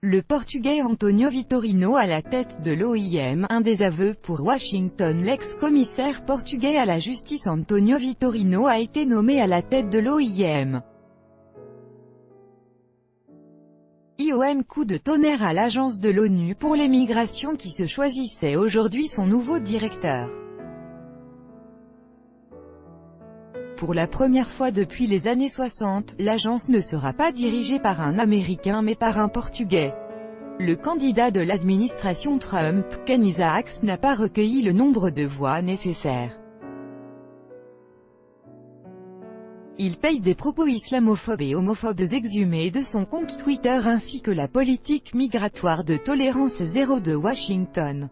Le Portugais António Vitorino à la tête de l'OIM, un désaveu pour Washington. L'ex-commissaire portugais à la justice António Vitorino a été nommé à la tête de l'OIM. IOM, coup de tonnerre à l'agence de l'ONU pour les migrations qui se choisissait aujourd'hui son nouveau directeur. Pour la première fois depuis les années 60, l'agence ne sera pas dirigée par un Américain mais par un Portugais. Le candidat de l'administration Trump, Ken Isaacs, n'a pas recueilli le nombre de voix nécessaires. Il paye des propos islamophobes et homophobes exhumés de son compte Twitter ainsi que la politique migratoire de tolérance zéro de Washington.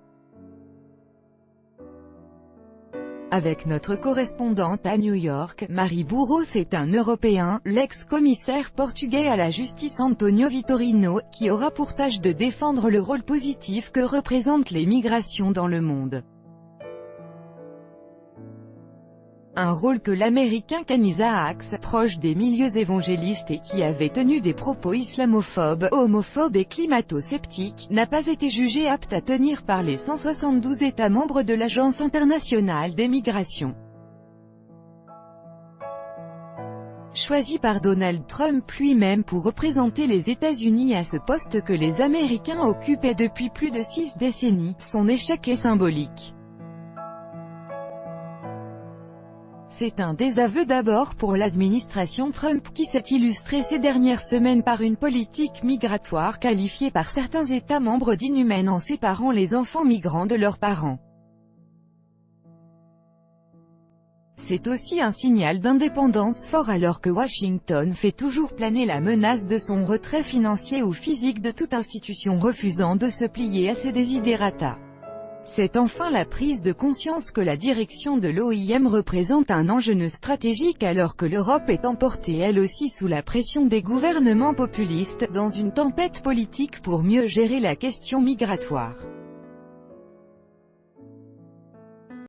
Avec notre correspondante à New York, Marie Bourreau, c'est un Européen, l'ex-commissaire portugais à la justice António Vitorino, qui aura pour tâche de défendre le rôle positif que représentent les migrations dans le monde. Un rôle que l'Américain Ken Isaacs, proche des milieux évangélistes et qui avait tenu des propos islamophobes, homophobes et climato-sceptiques, n'a pas été jugé apte à tenir par les 172 États membres de l'Agence internationale des migrations. Choisi par Donald Trump lui-même pour représenter les États-Unis à ce poste que les Américains occupaient depuis plus de 6 décennies, son échec est symbolique. C'est un désaveu d'abord pour l'administration Trump qui s'est illustrée ces dernières semaines par une politique migratoire qualifiée par certains États membres d'inhumaine en séparant les enfants migrants de leurs parents. C'est aussi un signal d'indépendance fort alors que Washington fait toujours planer la menace de son retrait financier ou physique de toute institution refusant de se plier à ses desiderata. C'est enfin la prise de conscience que la direction de l'OIM représente un enjeu stratégique alors que l'Europe est emportée elle aussi sous la pression des gouvernements populistes, dans une tempête politique pour mieux gérer la question migratoire.